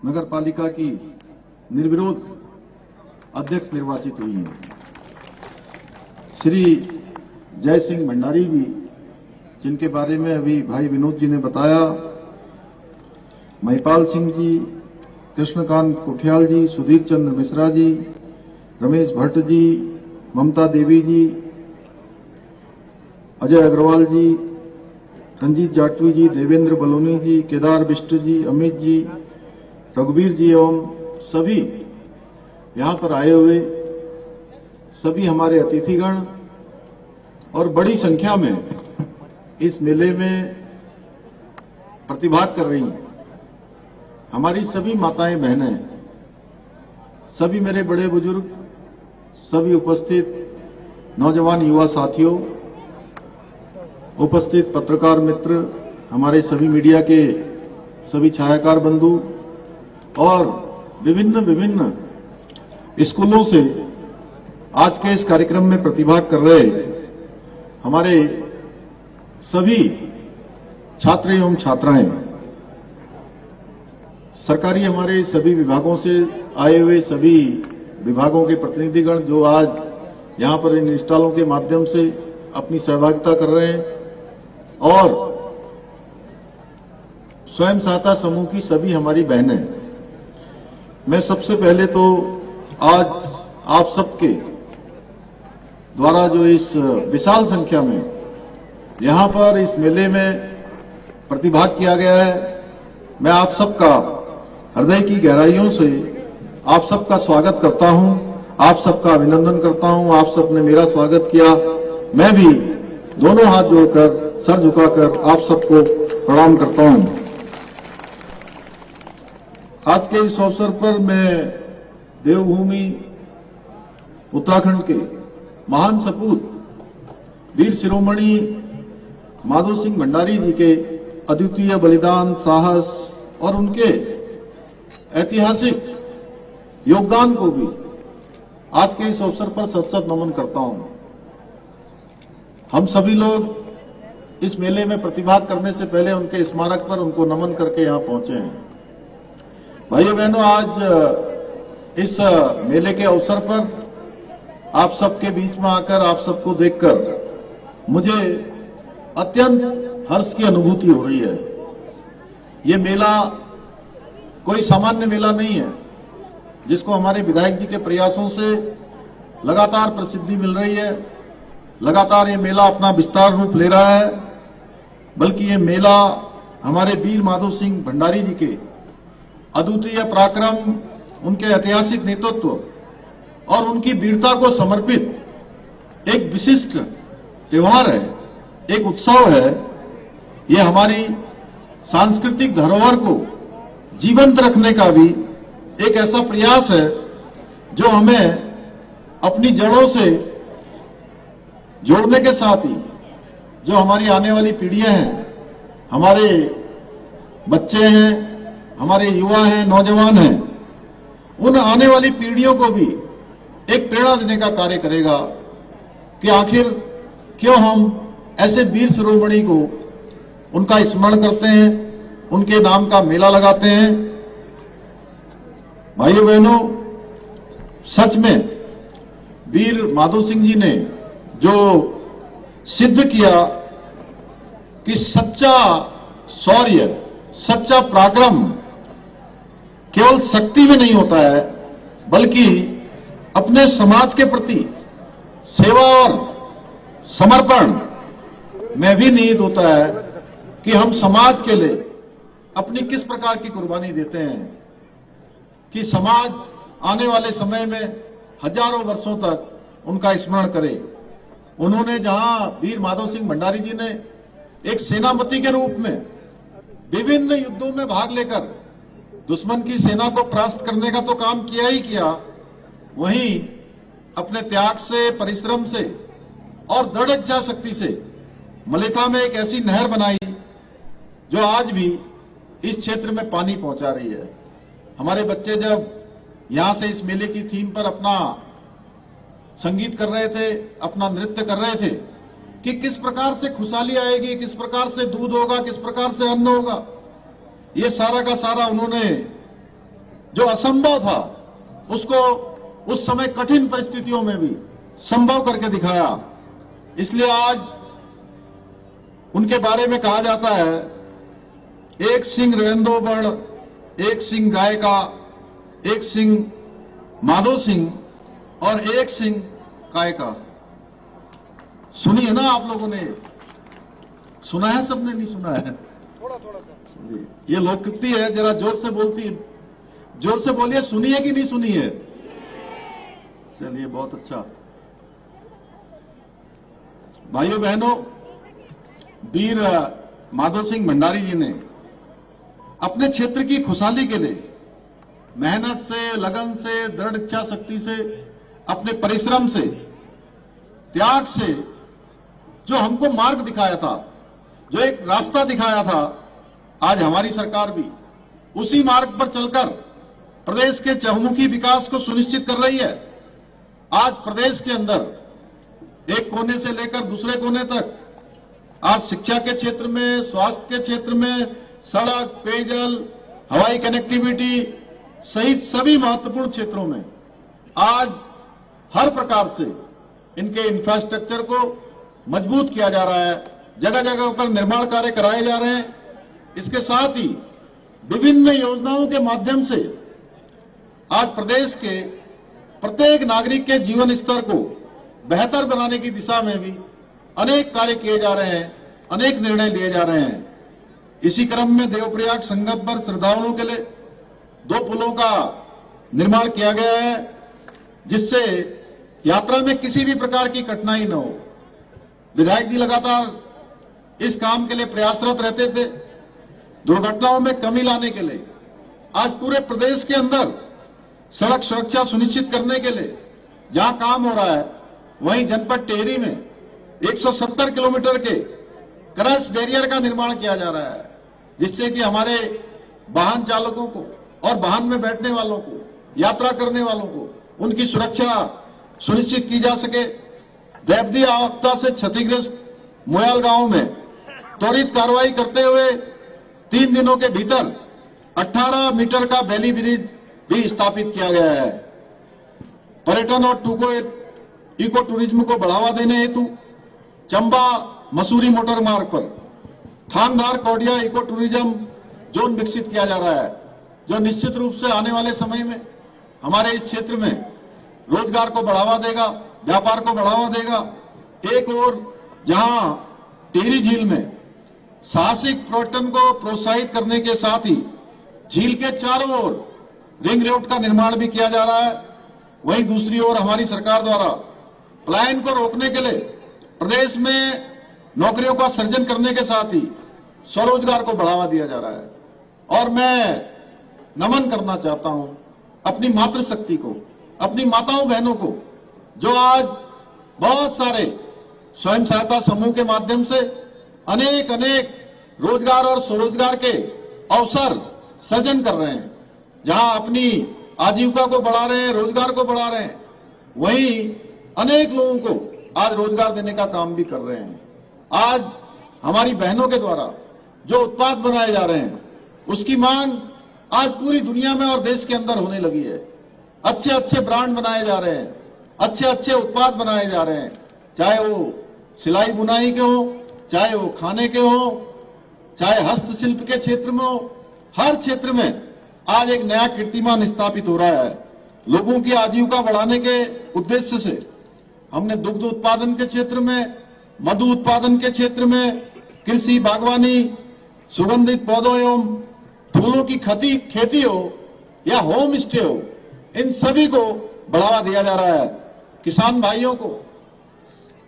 नगर पालिका की निर्विरोध अध्यक्ष निर्वाचित हुई हैं। श्री जय सिंह भंडारी जी, जिनके बारे में अभी भाई विनोद जी ने बताया, महिपाल सिंह जी, कृष्णकांत कुठियाल जी, सुधीर चंद्र मिश्रा जी, रमेश भट्ट जी, ममता देवी जी, अजय अग्रवाल जी, रंजीत जाटवी जी, देवेंद्र बलोनी जी, केदार बिष्ट जी, अमित जी, रघुवीर जी एवं सभी यहां पर आए हुए सभी हमारे अतिथिगण और बड़ी संख्या में इस मेले में प्रतिभाग कर रही हैं। हमारी सभी माताएं बहनें, सभी मेरे बड़े बुजुर्ग, सभी उपस्थित नौजवान युवा साथियों, उपस्थित पत्रकार मित्र, हमारे सभी मीडिया के सभी छायाकार बंधु और विभिन्न स्कूलों से आज के इस कार्यक्रम में प्रतिभाग कर रहे हमारे सभी छात्र एवं छात्राएं, सरकारी हमारे सभी विभागों से आए हुए सभी विभागों के प्रतिनिधिगण जो आज यहां पर इन स्टॉलों के माध्यम से अपनी सहभागिता कर रहे हैं, और स्वयं सहायता समूह की सभी हमारी बहनें। मैं सबसे पहले तो आज आप सबके द्वारा जो इस विशाल संख्या में यहां पर इस मेले में प्रतिभाग किया गया है, मैं आप सबका हृदय की गहराइयों से आप सबका स्वागत करता हूं, आप सबका अभिनंदन करता हूं। आप सबने मेरा स्वागत किया, मैं भी दोनों हाथ जोड़कर, सर झुकाकर आप सबको प्रणाम करता हूं। आज के इस अवसर पर मैं देवभूमि उत्तराखंड के महान सपूत वीर शिरोमणि माधो सिंह भंडारी जी के अद्वितीय बलिदान, साहस और उनके ऐतिहासिक योगदान को भी आज के इस अवसर पर सत नमन करता हूं। हम सभी लोग इस मेले में प्रतिभाग करने से पहले उनके स्मारक पर उनको नमन करके यहां पहुंचे हैं। भाइयों बहनों, आज इस मेले के अवसर पर आप सबके बीच में आकर, आप सबको देखकर मुझे अत्यंत हर्ष की अनुभूति हो रही है। ये मेला कोई सामान्य मेला नहीं है, जिसको हमारे विधायक जी के प्रयासों से लगातार प्रसिद्धि मिल रही है। लगातार ये मेला अपना विस्तार रूप ले रहा है, बल्कि ये मेला हमारे वीर माधो सिंह भंडारी जी के अद्वितीय पराक्रम, उनके ऐतिहासिक नेतृत्व और उनकी वीरता को समर्पित एक विशिष्ट त्योहार है, एक उत्सव है। ये हमारी सांस्कृतिक धरोहर को जीवंत रखने का भी एक ऐसा प्रयास है जो हमें अपनी जड़ों से जोड़ने के साथ ही जो हमारी आने वाली पीढ़ियां हैं, हमारे बच्चे हैं, हमारे युवा हैं, नौजवान हैं, उन आने वाली पीढ़ियों को भी एक प्रेरणा देने का कार्य करेगा कि आखिर क्यों हम ऐसे वीर शिरोमणि को उनका स्मरण करते हैं, उनके नाम का मेला लगाते हैं। भाइयों बहनों, सच में वीर माधो सिंह जी ने जो सिद्ध किया कि सच्चा शौर्य, सच्चा पराक्रम केवल शक्ति में नहीं होता है, बल्कि अपने समाज के प्रति सेवा और समर्पण में भी निहित होता है कि हम समाज के लिए अपनी किस प्रकार की कुर्बानी देते हैं कि समाज आने वाले समय में हजारों वर्षों तक उनका स्मरण करे। उन्होंने जहां वीर माधो सिंह भंडारी जी ने एक सेनापति के रूप में विभिन्न युद्धों में भाग लेकर दुश्मन की सेना को परास्त करने का तो काम किया ही किया, वहीं अपने त्याग से, परिश्रम से और दृढ़ इच्छा शक्ति से मलेथा में एक ऐसी नहर बनाई जो आज भी इस क्षेत्र में पानी पहुंचा रही है। हमारे बच्चे जब यहां से इस मेले की थीम पर अपना संगीत कर रहे थे, अपना नृत्य कर रहे थे कि किस प्रकार से खुशहाली आएगी, किस प्रकार से दूध होगा, किस प्रकार से अन्न होगा, ये सारा का सारा उन्होंने जो असंभव था उसको उस समय कठिन परिस्थितियों में भी संभव करके दिखाया। इसलिए आज उनके बारे में कहा जाता है, एक सिंह रेंदो बण, एक सिंह गाय का, एक सिंह माधो सिंह और एक सिंह काय का। सुनी है ना आप लोगों ने? सुना है? सबने नहीं सुना है? थोड़ा थोड़ा सा। ये लोककृति है, जरा जोर से जोर से बोलिए, सुनी है कि नहीं सुनी है? चलिए, बहुत अच्छा। भाइयों बहनों, वीर माधो सिंह भंडारी जी ने अपने क्षेत्र की खुशहाली के लिए मेहनत से, लगन से, दृढ़ इच्छा शक्ति से, अपने परिश्रम से, त्याग से जो हमको मार्ग दिखाया था, जो एक रास्ता दिखाया था, आज हमारी सरकार भी उसी मार्ग पर चलकर प्रदेश के चहुमुखी विकास को सुनिश्चित कर रही है। आज प्रदेश के अंदर एक कोने से लेकर दूसरे कोने तक, आज शिक्षा के क्षेत्र में, स्वास्थ्य के क्षेत्र में, सड़क, पेयजल, हवाई कनेक्टिविटी सहित सभी महत्वपूर्ण क्षेत्रों में आज हर प्रकार से इनके इंफ्रास्ट्रक्चर को मजबूत किया जा रहा है। जगह जगह पर निर्माण कार्य कराए जा रहे हैं। इसके साथ ही विभिन्न योजनाओं के माध्यम से आज प्रदेश के प्रत्येक नागरिक के जीवन स्तर को बेहतर बनाने की दिशा में भी अनेक कार्य किए जा रहे हैं, अनेक निर्णय लिए जा रहे हैं। इसी क्रम में देवप्रयाग संगम पर श्रद्धालुओं के लिए 2 पुलों का निर्माण किया गया है, जिससे यात्रा में किसी भी प्रकार की कठिनाई न हो। विधायक जी लगातार इस काम के लिए प्रयासरत रहते थे। दुर्घटनाओं में कमी लाने के लिए आज पूरे प्रदेश के अंदर सड़क सुरक्षा सुनिश्चित करने के लिए जहां काम हो रहा है, वहीं जनपद टिहरी में 170 किलोमीटर के क्रॉस बैरियर का निर्माण किया जा रहा है, जिससे कि हमारे वाहन चालकों को और वाहन में बैठने वालों को, यात्रा करने वालों को, उनकी सुरक्षा सुनिश्चित की जा सके। दैवीय आपदा से क्षतिग्रस्त मोयाल गांव में त्वरित कार्रवाई करते हुए 3 दिनों के भीतर 18 मीटर का बैली ब्रिज भी स्थापित किया गया है। पर्यटन और इको टूरिज्म को बढ़ावा देने हेतु चंबा मसूरी मोटर मार्ग पर थानधार कौडिया इको टूरिज्म जोन विकसित किया जा रहा है, जो निश्चित रूप से आने वाले समय में हमारे इस क्षेत्र में रोजगार को बढ़ावा देगा, व्यापार को बढ़ावा देगा। एक और जहां टिहरी झील में साहसिक पर्यटन को प्रोत्साहित करने के साथ ही झील के चारों ओर रिंग रोड का निर्माण भी किया जा रहा है, वहीं दूसरी ओर हमारी सरकार द्वारा पलायन को रोकने के लिए प्रदेश में नौकरियों का सृजन करने के साथ ही स्वरोजगार को बढ़ावा दिया जा रहा है। और मैं नमन करना चाहता हूं अपनी मातृशक्ति को, अपनी माताओं बहनों को, जो आज बहुत सारे स्वयं सहायता समूह के माध्यम से अनेक रोजगार और स्वरोजगार के अवसर सृजन कर रहे हैं, जहां अपनी आजीविका को बढ़ा रहे हैं, रोजगार को बढ़ा रहे हैं, वहीं अनेक लोगों को आज रोजगार देने का काम भी कर रहे हैं। आज हमारी बहनों के द्वारा जो उत्पाद बनाए जा रहे हैं, उसकी मांग आज पूरी दुनिया में और देश के अंदर होने लगी है। अच्छे ब्रांड बनाए जा रहे हैं, अच्छे उत्पाद बनाए जा रहे हैं, चाहे वो सिलाई बुनाई के हो, चाहे वो खाने के हो, चाहे हस्तशिल्प के क्षेत्र में हो। हर क्षेत्र में आज एक नया कीर्तिमान स्थापित हो रहा है। लोगों की आजीविका बढ़ाने के उद्देश्य से हमने दुग्ध उत्पादन के क्षेत्र में, मधु उत्पादन के क्षेत्र में, कृषि, बागवानी, सुगंधित पौधों एवं फूलों की खेती हो या होम स्टे हो, इन सभी को बढ़ावा दिया जा रहा है। किसान भाइयों को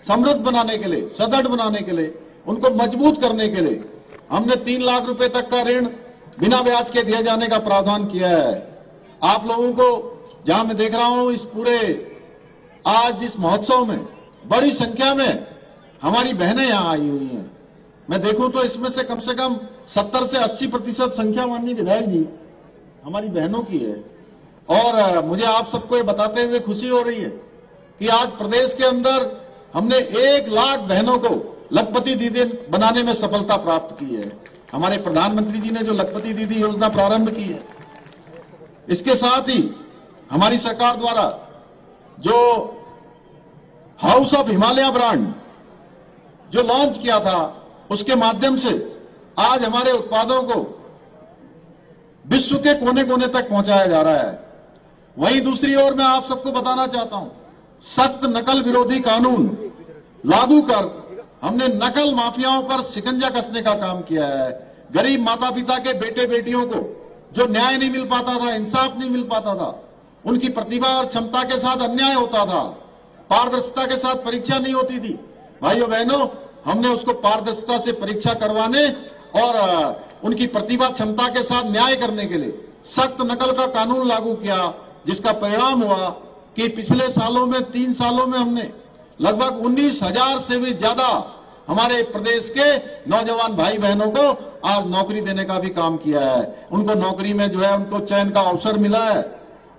समृद्ध बनाने के लिए, सदृढ़ बनाने के लिए, उनको मजबूत करने के लिए हमने 3 लाख रुपए तक का ऋण बिना ब्याज के दिए जाने का प्रावधान किया है। आप लोगों को जहां मैं देख रहा हूं, इस पूरे आज इस महोत्सव में बड़ी संख्या में हमारी बहनें यहां आई हुई हैं। मैं देखूं तो इसमें से कम 70 से 80% संख्या माननीय विधायक जी हमारी बहनों की है। और मुझे आप सबको ये बताते हुए खुशी हो रही है कि आज प्रदेश के अंदर हमने 1 लाख बहनों को लखपति दीदी बनाने में सफलता प्राप्त की है। हमारे प्रधानमंत्री जी ने जो लखपति दीदी योजना प्रारंभ की है, इसके साथ ही हमारी सरकार द्वारा जो हाउस ऑफ हिमालय ब्रांड जो लॉन्च किया था, उसके माध्यम से आज हमारे उत्पादों को विश्व के कोने कोने तक पहुंचाया जा रहा है। वहीं दूसरी ओर मैं आप सबको बताना चाहता हूं, सख्त नकल विरोधी कानून लागू कर हमने नकल माफियाओं पर शिकंजा कसने का काम किया है। गरीब माता पिता के बेटे बेटियों को जो न्याय नहीं मिल पाता था, इंसाफ नहीं मिल पाता था, उनकी प्रतिभा और क्षमता के साथ अन्याय होता था, पारदर्शिता के साथ परीक्षा नहीं होती थी। भाइयों बहनों, हमने उसको पारदर्शिता से परीक्षा करवाने और उनकी प्रतिभा क्षमता के साथ न्याय करने के लिए सख्त नकल का कानून लागू किया, जिसका परिणाम हुआ कि पिछले सालों में 3 सालों में हमने लगभग 19,000 से भी ज्यादा हमारे प्रदेश के नौजवान भाई बहनों को आज नौकरी देने का भी काम किया है। उनको नौकरी में जो है उनको चयन का अवसर मिला है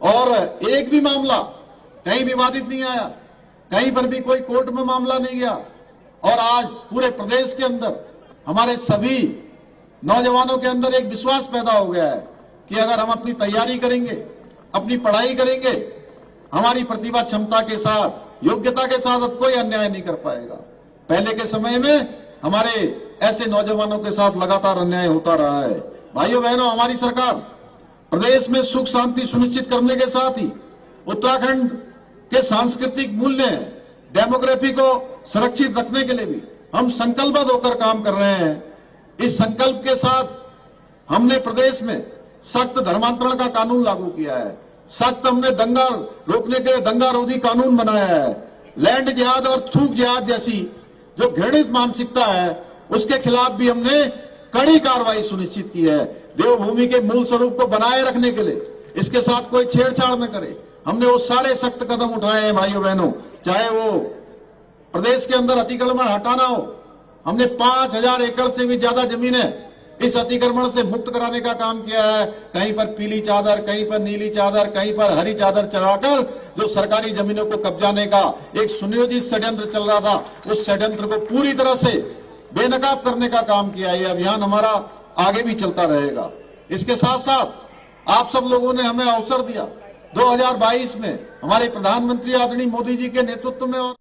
और एक भी मामला कहीं विवादित नहीं आया, कहीं पर भी कोई कोर्ट में मामला नहीं गया। और आज पूरे प्रदेश के अंदर हमारे सभी नौजवानों के अंदर एक विश्वास पैदा हो गया है कि अगर हम अपनी तैयारी करेंगे, अपनी पढ़ाई करेंगे, हमारी प्रतिभा क्षमता के साथ, योग्यता के साथ, अब कोई अन्याय नहीं कर पाएगा। पहले के समय में हमारे ऐसे नौजवानों के साथ लगातार अन्याय होता रहा है। भाइयों बहनों, हमारी सरकार प्रदेश में सुख शांति सुनिश्चित करने के साथ ही उत्तराखंड के सांस्कृतिक मूल्य, डेमोग्राफी को सुरक्षित रखने के लिए भी हम संकल्पबद्ध होकर काम कर रहे हैं। इस संकल्प के साथ हमने प्रदेश में सख्त धर्मांतरण का कानून लागू किया है, सख्त हमने दंगा रोकने के लिए दंगा रोधी कानून बनाया है। लैंड जिहाद और थूक जिहाद जैसी जो घृणित मानसिकता है, उसके खिलाफ भी हमने कड़ी कार्रवाई सुनिश्चित की है। देवभूमि के मूल स्वरूप को बनाए रखने के लिए इसके साथ कोई छेड़छाड़ न करे, हमने वो सारे सख्त कदम उठाए हैं। भाइयों बहनों, चाहे वो प्रदेश के अंदर अतिक्रमण हटाना हो, हमने 5,000 एकड़ से भी ज्यादा जमीनें इस अतिक्रमण से मुक्त कराने का काम किया है। कहीं पर पीली चादर, कहीं पर नीली चादर, कहीं पर हरी चादर चढ़ाकर जो सरकारी जमीनों को कब्जाने का एक सुनियोजित षड्यंत्र चल रहा था, उस षड्यंत्र को पूरी तरह से बेनकाब करने का काम किया। ये अभियान हमारा आगे भी चलता रहेगा। इसके साथ साथ आप सब लोगों ने हमें अवसर दिया 2022 में हमारे प्रधानमंत्री आदरणीय मोदी जी के नेतृत्व में और